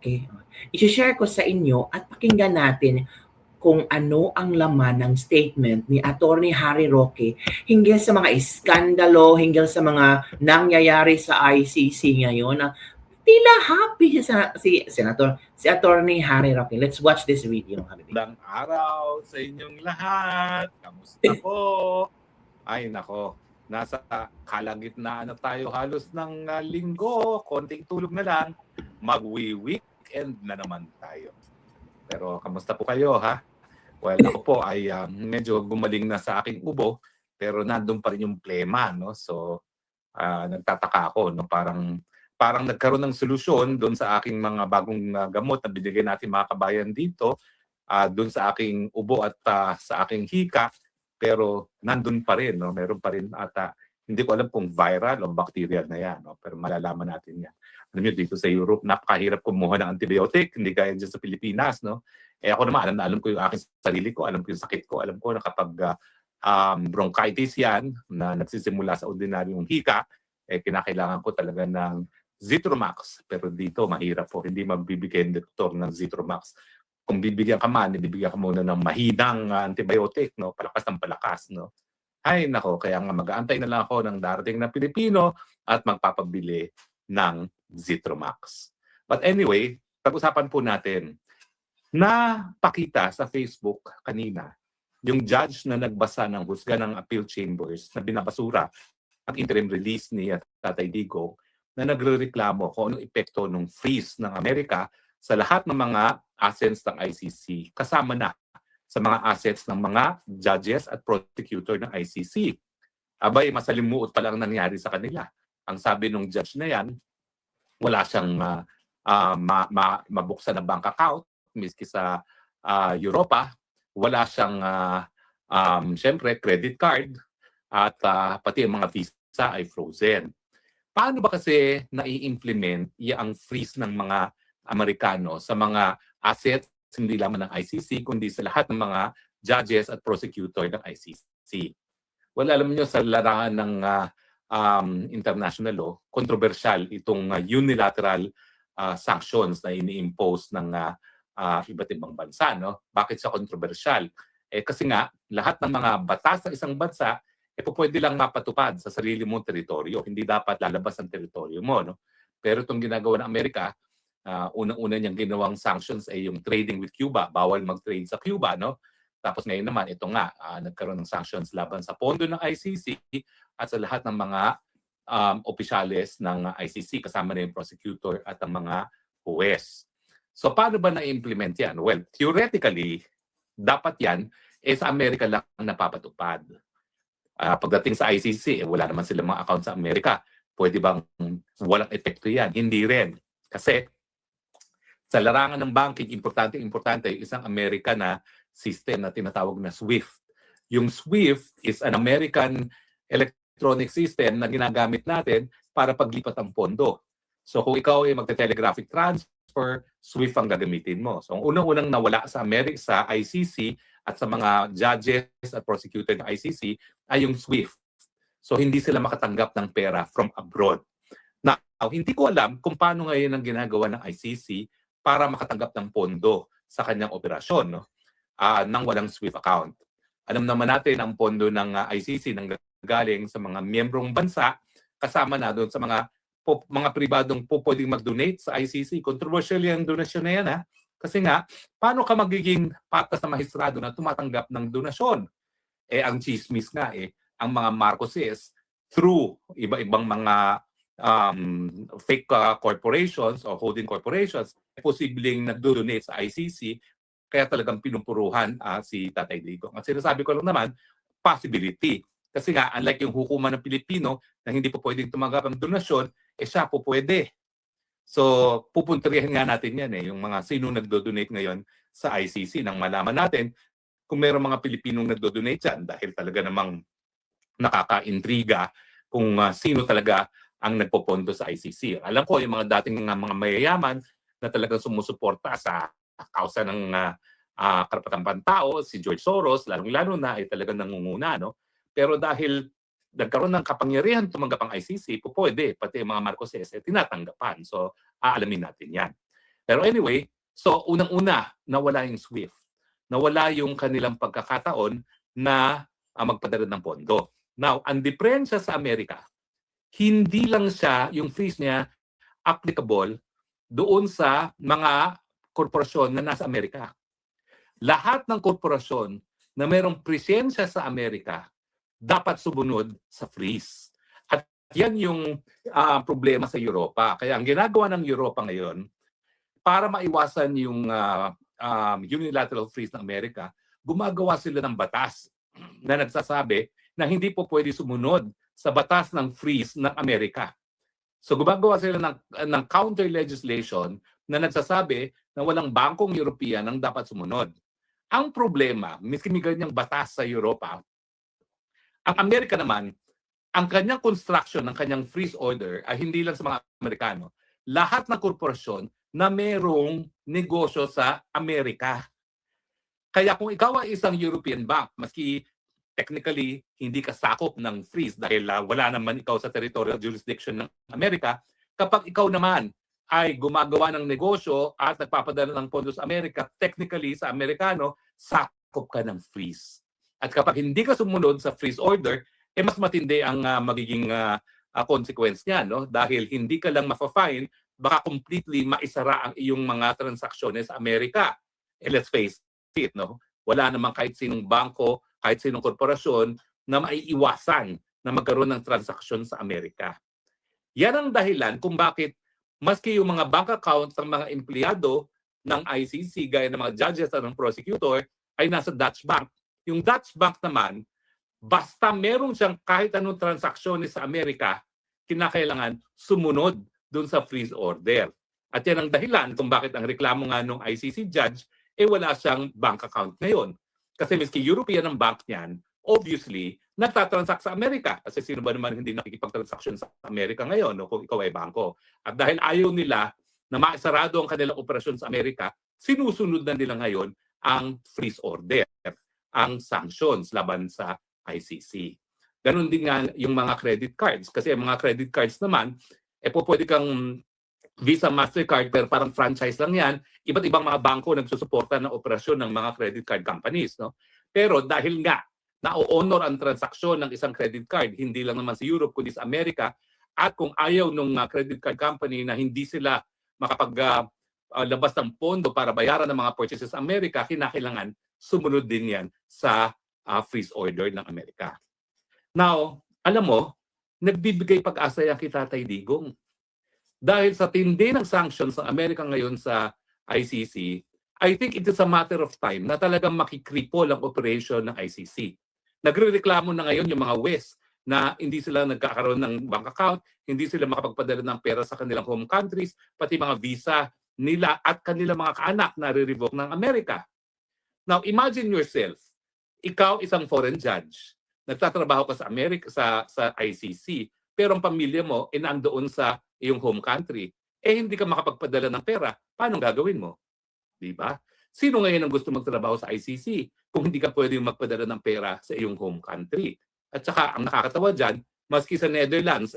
Roque. I-share ko sa inyo at pakinggan natin kung ano ang laman ng statement ni Attorney Harry Roque hinggil sa mga iskandalo, hinggil sa mga nangyayari sa ICC ngayon. Tila happy si Attorney Harry Roque. Let's watch this video. Magandang araw sa inyong lahat. Kamusta po? Ay nako, nasa kalagitnaan na tayo halos ng linggo. Konting tulog na lang. Magwi-weekend na naman tayo. Pero kamusta po kayo ha? Well, ako po ay medyo gumaling na sa aking ubo. Pero nandun pa rin yung plema. No? So, nagtataka ako. No? Parang nagkaroon ng solusyon doon sa aking mga bagong gamot na binigay natin mga kabayan dito, doon sa aking ubo at sa aking hika, pero nandun pa rin, no? Meron pa rin ata, hindi ko alam kung viral o bacterial na yan, no? Pero malalaman natin yan. Alam niyo, dito sa Europe, napakahirap kumuha ng antibiotic, hindi kaya dyan sa Pilipinas, no? Ako naman, alam ko yung aking sarili ko, alam ko yung sakit ko, alam ko na kapag bronchitis yan, na nagsisimula sa ordinaryong hika, kinakailangan ko talaga ng Zithromax, pero dito mahirap po, hindi mabibigyan ng doktor ng Zithromax. Kung bibigyan ka man, bibigyan ka muna ng mahinang antibiotic, no? Palakas ng palakas, no? Ay nako, kaya nga mag-aantay na lang ako ng darating na Pilipino at magpapabili ng Zithromax. But anyway, pag-usapan po natin, napakita sa Facebook kanina yung judge na nagbasa ng husga ng appeal chambers na binabasura ang interim release ni Tatay Digong, na nagrereklamo kung anong epekto ng freeze ng Amerika sa lahat ng mga assets ng ICC, kasama na sa mga assets ng mga judges at prosecutor ng ICC. Abay, masalimuot pa lang nangyari sa kanila. Ang sabi ng judge na yan, wala siyang mabuksan na bank account, miski sa Europa, wala siyang syempre credit card, at pati ang mga visa ay frozen. Paano ba kasi nai-implement ang freeze ng mga Amerikano sa mga assets, hindi lamang ng ICC, kundi sa lahat ng mga judges at prosecutor ng ICC? Well, alam niyo, sa larangan ng international law, controversial itong unilateral sanctions na ini-impose ng iba't ibang bansa. No? Bakit siya controversial? Kasi nga, lahat ng mga batas ng isang bansa pwede lang mapatupad sa sarili mong teritoryo. Hindi dapat lalabas ang teritoryo mo. No? Pero itong ginagawa ng Amerika, unang-una niyang ginawang sanctions ay yung trading with Cuba. Bawal mag-trade sa Cuba. No? Tapos ngayon naman, ito nga, nagkaroon ng sanctions laban sa pondo ng ICC at sa lahat ng mga opisyales ng ICC, kasama na yung prosecutor at ang mga huwes. So paano ba na-implement yan? Well, theoretically, dapat yan sa Amerika lang napapatupad. Pagdating sa ICC, wala naman silang mga account sa Amerika. Pwede bang walang epekto yan? Hindi rin. Kasi sa larangan ng banking, importante yung isang Amerika na system na tinatawag na SWIFT. Yung SWIFT is an American electronic system na ginagamit natin para paglipat ng pondo. So kung ikaw ay magte-telegraphic transfer, SWIFT ang gagamitin mo. So ang unang-unang nawala sa Amerika, sa ICC, at sa mga judges at prosecutor ng ICC ay yung SWIFT. So hindi sila makatanggap ng pera from abroad. Now, hindi ko alam kung paano ngayon ang ginagawa ng ICC para makatanggap ng pondo sa kanyang operasyon, no? Nang walang SWIFT account. Alam naman natin ang pondo ng ICC nang galing sa mga miyembrong bansa, kasama na doon sa mga pribadong pwedeng mag-donate sa ICC. Controversial yung donasyon na yan, ha? Kasi nga, paano ka magiging patas na maestrado na tumatanggap ng donasyon? Ang chismis nga, ang mga Marcoses, through iba-ibang mga fake corporations o holding corporations, posibleng nag-donate sa ICC, kaya talagang pinupuruhan si Tatay Digong. At sinasabi ko lang naman, possibility. Kasi nga, unlike yung hukuman ng Pilipino na hindi po pwedeng tumanggap ng donasyon, siya po pwede. So, pupuntrihan nga natin yan yung mga sino nagdo-donate ngayon sa ICC nang malaman natin kung mayroong mga Pilipinong nagdo-donate dyan dahil talaga namang nakaka-intriga kung sino talaga ang nagpopondo sa ICC. Alam ko yung mga dating mga mayayaman na talagang sumusuporta sa kausa ng karapatang pantao, si George Soros, lalong-lalo na ay talagang nangunguna. No? Pero dahil nagkaroon ng kapangyarihan tumanggap ang ICC, pwede, pati mga Marcoses, tinatanggapan. So, aalamin natin yan. Pero anyway, so unang-una, nawala yung SWIFT. Nawala yung kanilang pagkakataon na magpadala ng pondo. Now, ang diferensya sa Amerika, hindi lang siya, yung fees niya, applicable doon sa mga korporasyon na nasa Amerika. Lahat ng korporasyon na mayroong presensya sa Amerika dapat sumunod sa freeze. At yan yung problema sa Europa. Kaya ang ginagawa ng Europa ngayon, para maiwasan yung unilateral freeze ng Amerika, gumagawa sila ng batas na nagsasabi na hindi po pwede sumunod sa batas ng freeze ng Amerika. So gumagawa sila ng counter legislation na nagsasabi na walang bangkong European ang dapat sumunod. Ang problema, miski may ganyang batas sa Europa, ang Amerika naman, ang kanyang construction ng kanyang freeze order ay hindi lang sa mga Amerikano. Lahat ng korporasyon na merong negosyo sa Amerika. Kaya kung ikaw ay isang European bank, maski technically hindi ka sakop ng freeze dahil wala naman ikaw sa territorial jurisdiction ng Amerika, kapag ikaw naman ay gumagawa ng negosyo at nagpapadala ng pondo sa Amerika, technically sa Amerikano, sakop ka ng freeze. At kapag hindi ka sumunod sa freeze order, mas matindi ang magiging consequence niya, no? Dahil hindi ka lang ma-fine, baka completely maisara ang iyong mga transaksyones sa Amerika. Let's face it, no? Wala namang kahit sinong bangko, kahit sinong korporasyon na maiiwasan na magkaroon ng transaksyon sa Amerika. Yan ang dahilan kung bakit maski yung mga bank accounts ng mga empleyado ng ICC, gaya ng mga judges at ng prosecutor, ay nasa Dutch Bank. Yung Dutch Bank naman, basta meron siyang kahit anong transaksyon sa Amerika, kinakailangan sumunod doon sa freeze order. At yan ang dahilan kung bakit ang reklamo nga ng ICC judge, wala siyang bank account ngayon. Kasi miski European ang bank niyan, obviously, nagtatransact sa Amerika. Kasi sino ba naman hindi nakikipagtransaksyon sa Amerika ngayon, no, kung ikaw ay bangko. At dahil ayaw nila na maisarado ang kanilang operasyon sa Amerika, sinusunod na nila ngayon ang freeze order, ang sanctions laban sa ICC. Ganon din nga yung mga credit cards. Kasi ang mga credit cards naman, pwede kang Visa, Mastercard, pero parang franchise lang yan. Iba't ibang mga bangko nagsusuporta ng operasyon ng mga credit card companies. No? Pero dahil nga na-honor ang transaksyon ng isang credit card, hindi lang naman sa Europe, kundi sa Amerika, at kung ayaw ng credit card company na hindi sila makapaglabas ng pondo para bayaran ng mga purchases sa Amerika, kinakailangan sumunod din yan sa freeze order ng Amerika. Now, alam mo, nagbibigay pag-asa yan kay Tatay Digong. Dahil sa tindi ng sanctions ng Amerika ngayon sa ICC, I think it is a matter of time na talagang makikripol ang operation ng ICC. Nagrereklamo na ngayon yung mga West na hindi sila nagkakaroon ng bank account, hindi sila makapagpadala ng pera sa kanilang home countries, pati mga visa nila at kanilang mga kaanak na re-revoke ng Amerika. Now, imagine yourself, ikaw isang foreign judge, nagtatrabaho ka sa Amerika, sa ICC, pero ang pamilya mo nandoon sa iyong home country, hindi ka makapagpadala ng pera, paano gagawin mo? Di ba? Sino ngayon ang gusto magtrabaho sa ICC kung hindi ka pwedeng magpadala ng pera sa iyong home country? At saka, ang nakakatawa dyan, maski sa Netherlands,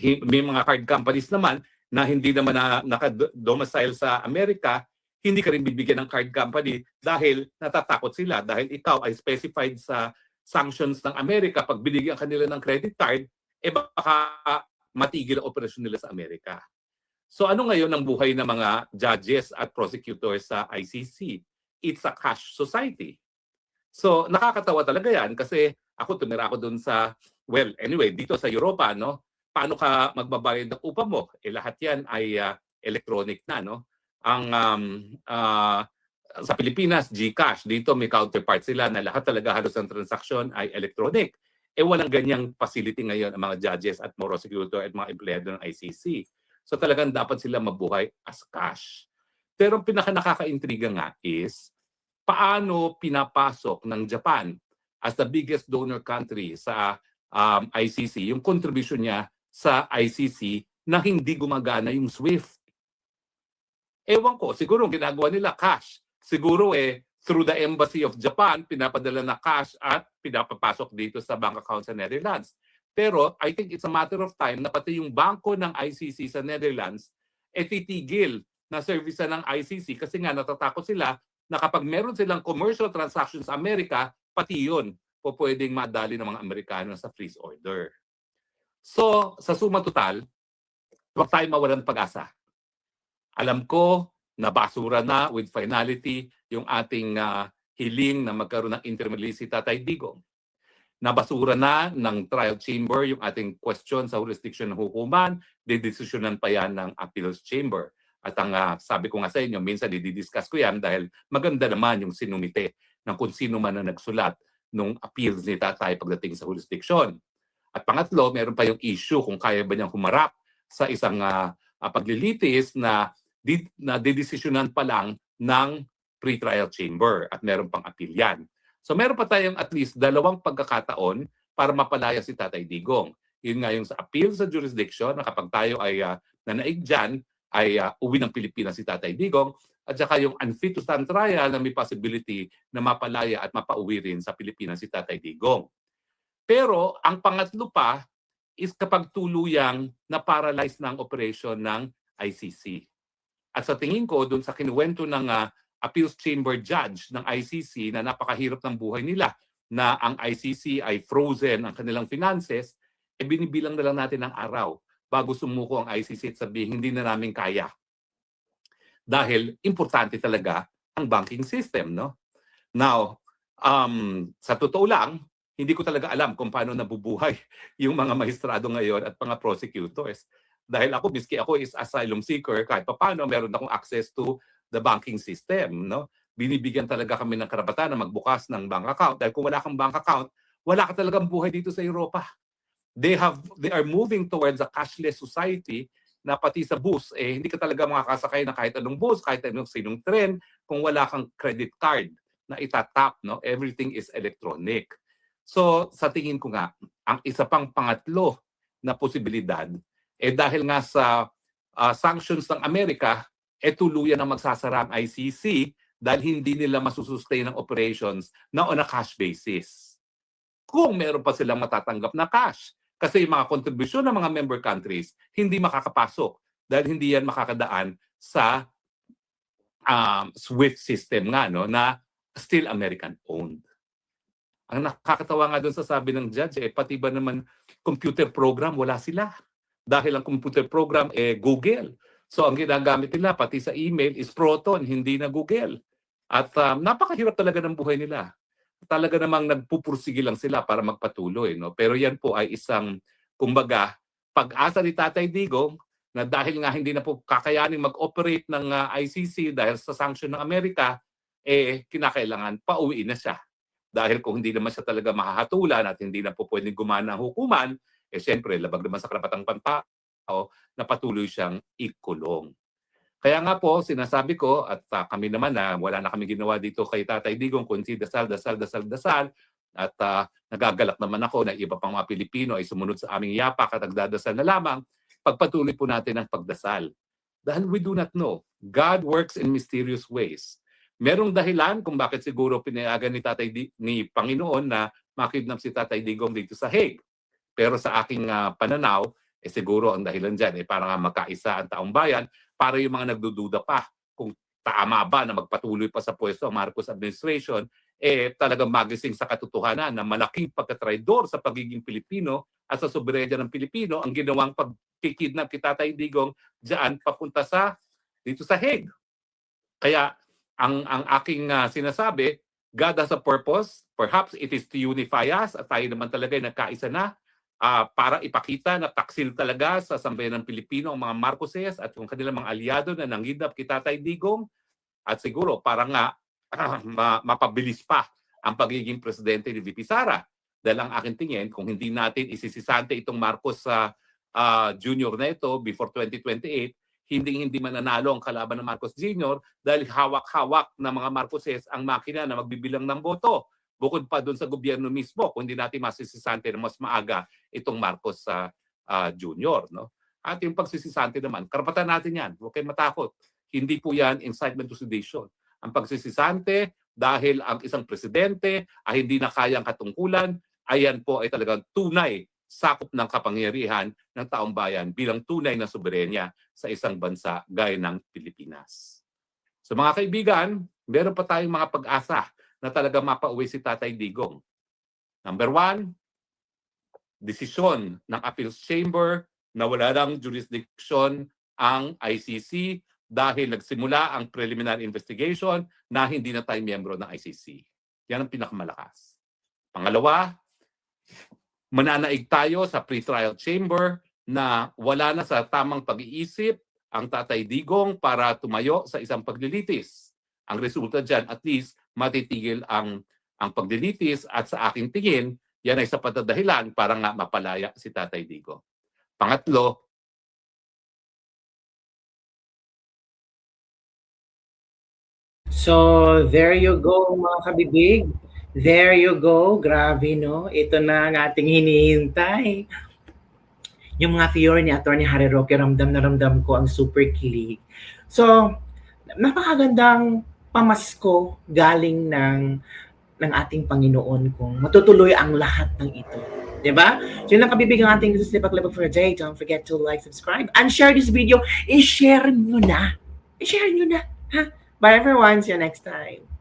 may mga card companies naman na hindi naman naka-domicile sa Amerika, hindi ka rin bibigyan ng card company dahil natatakot sila. Dahil ikaw ay specified sa sanctions ng Amerika, pag binigyan kanila ng credit card, baka matigil ang operasyon nila sa Amerika. So ano ngayon ang buhay ng mga judges at prosecutors sa ICC? It's a cash society. So nakakatawa talaga yan kasi tumira ako doon sa, well, anyway, dito sa Europa, no? Paano ka magbabayad ng upa mo? Lahat yan ay electronic na, no? Sa Pilipinas, GCash. Dito may counterpart sila na lahat talaga halos ng transaksyon ay electronic. Walang ganyang facility ngayon ang mga judges at mga prosecutor at mga empleyado ng ICC. So talagang dapat sila mabuhay as cash. Pero ang pinaka-nakaka-intriga nga is paano pinapasok ng Japan as the biggest donor country sa ICC yung contribution niya sa ICC na hindi gumagana yung SWIFT. Ewan ko, siguro ginagawa nila cash. Siguro through the Embassy of Japan, pinapadala na cash at pinapapasok dito sa bank account sa Netherlands. Pero I think it's a matter of time na pati yung bangko ng ICC sa Netherlands titigil na servisa ng ICC kasi nga natatakot sila na kapag meron silang commercial transactions sa Amerika, pati yun po pwedeng madali ng mga Amerikano sa freeze order. So, sa suma total, huwag tayo mawalan ng pag-asa. Alam ko na basura na with finality yung ating hiling na magkaroon ng intermediary si Tatay Digong. Nabasura na ng trial chamber yung ating question sa jurisdiction ng hukuman, didesisyonan pa yan ng appeals chamber. At ang sabi ko nga sa inyo, minsan didiscuss ko yan dahil maganda naman yung sinumite ng kung sino man na nagsulat nung appeals ni Tatay pagdating sa jurisdiction. At pangatlo, meron pa yung issue kung kaya ba niyang humarap sa isang paglilitis na didesisyonan pa lang ng pre-trial chamber at meron pang appeal yan. So meron pa tayong at least 2 pagkakataon para mapalaya si Tatay Digong. Yun nga yung sa appeal sa jurisdiction na kapag tayo ay nanaig dyan, ay uwi ng Pilipinas si Tatay Digong at saka yung unfit to stand trial na may possibility na mapalaya at mapauwi rin sa Pilipinas si Tatay Digong. Pero ang pangatlo pa is kapag tuluyang na-paralyze ng operation ng ICC. At sa tingin ko, dun sa kinuwento ng appeals chamber judge ng ICC na napakahirap ng buhay nila na ang ICC ay frozen ang kanilang finances, binibilang na lang natin ng araw bago sumuko ang ICC at sabihin hindi na namin kaya. Dahil importante talaga ang banking system, no? Now, sa totoo lang, hindi ko talaga alam kung paano nabubuhay yung mga maestrado ngayon at mga prosecutors. Dahil ako, miski ako is asylum seeker, kahit paano meron akong access to the banking system, no? Binibigyan talaga kami ng karapatan na magbukas ng bank account dahil kung wala kang bank account, wala ka talagang buhay dito sa Europa. They are moving towards a cashless society na pati sa bus hindi ka talaga makakasakay na kahit anong bus, kahit anong sinong tren kung wala kang credit card na itatap, no? Everything is electronic. So, sa tingin ko nga, ang isa pang pangatlo na posibilidad dahil nga sa sanctions ng Amerika, tuluyan na magsasara ang ICC dahil hindi nila masusustain ang operations na on a cash basis. Kung meron pa silang matatanggap na cash, kasi yung mga kontribusyon ng mga member countries hindi makakapasok dahil hindi yan makakadaan sa SWIFT system nga, no, na still American-owned. Ang nakakatawa nga doon sa sabi ng judge, pati ba naman computer program, wala sila. Dahil ang computer program Google. So ang ginagamit nila pati sa email is Proton, hindi na Google. At napakahirap talaga ng buhay nila. Talaga namang nagpupursige lang sila para magpatuloy, no? Pero yan po ay isang, kumbaga, pag-asa ni Tatay Digong na dahil nga hindi na po kakayanin mag-operate ng ICC dahil sa sanction ng Amerika, kinakailangan pauwiin na siya. Dahil kung hindi naman siya talaga mahahatulan at hindi na po pwedeng gumana ang hukuman, siyempre, labag naman sa karapatang pantao na patuloy siyang ikulong. Kaya nga po, sinasabi ko, at kami naman na wala na kami ginawa dito kay Tatay Digong, kundi dasal. At nagagalak naman ako na iba pang mga Pilipino ay sumunod sa aming yapak at nagdadasal na lamang, pagpatuloy po natin ang pagdasal. Dahil we do not know. God works in mysterious ways. Merong dahilan kung bakit siguro pinayagan ni Panginoon na makidnap si Tatay Digong dito sa Hague. Pero sa aking pananaw, siguro ang dahilan dyan para nga magkaisa ang taong bayan, para yung mga nagdududa pa kung tama ba na magpatuloy pa sa pwesto ang Marcos administration, talagang magising sa katotohanan na malaking pagkatraidor sa pagiging Pilipino at sa soberenya ng Pilipino ang ginawang pagkikidnap kay Tatay Digong dyan papunta dito sa Hague. Kaya ang aking sinasabi, God has a purpose. Perhaps it is to unify us at tayo naman talaga ay nagkaisa na para ipakita na taksil talaga sa sambayan ng Pilipino ang mga Marcoses at yung kanilang mga aliado na nanghidap kay Tatay Digong at siguro para nga mapabilis pa ang pagiging presidente ni VP Sara. Dahil ang aking tingin, kung hindi natin isisisante itong Marcos Jr. na ito before 2028, hindi mananalo ang kalaban ng Marcos Jr. dahil hawak-hawak na mga Marcoses ang makina na magbibilang ng boto. Bukod pa doon sa gobyerno mismo, kung hindi natin masisisante na mas maaga itong Marcos Jr. No? At yung pagsisisante naman, karapatan natin yan. Huwag kayong matakot. Hindi po yan incitement to sedition. Ang pagsisisante, dahil ang isang presidente ay hindi na kayang katungkulan, ayan po ay talagang tunay sakop ng kapangyarihan ng taong bayan bilang tunay na soberenya sa isang bansa gaya ng Pilipinas. So mga kaibigan, meron pa tayong mga pag-asa na talaga mapauwi si Tatay Digong. Number 1, desisyon ng Appeals Chamber na wala ng jurisdiction ang ICC dahil nagsimula ang preliminary investigation na hindi na tayo miyembro ng ICC. Yan ang pinakamalakas. Pangalawa, mananaig tayo sa pre-trial chamber na wala na sa tamang pag-iisip ang Tatay Digong para tumayo sa isang paglilitis. Ang resulta dyan, at least, matitigil ang paglilitis at sa aking tingin, yan ay sapat na dahilan para nga mapalaya si Tatay Digong. Pangatlo, So, there you go mga kabibig. There you go. Grabe, no? Ito na ang ating hinihintay. Yung mga theory ni Atty. Harry Roque, ramdam na ramdam ko ang super kilig. So, napakagandang pamasko galing ng ating Panginoon kung matutuloy ang lahat ng ito. Diba? So yun lang kabibig ang ating Slip Up for a Day. Don't forget to like, subscribe, and share this video. I-share nyo na. I-share nyo na. Ha? Bye everyone. See you next time.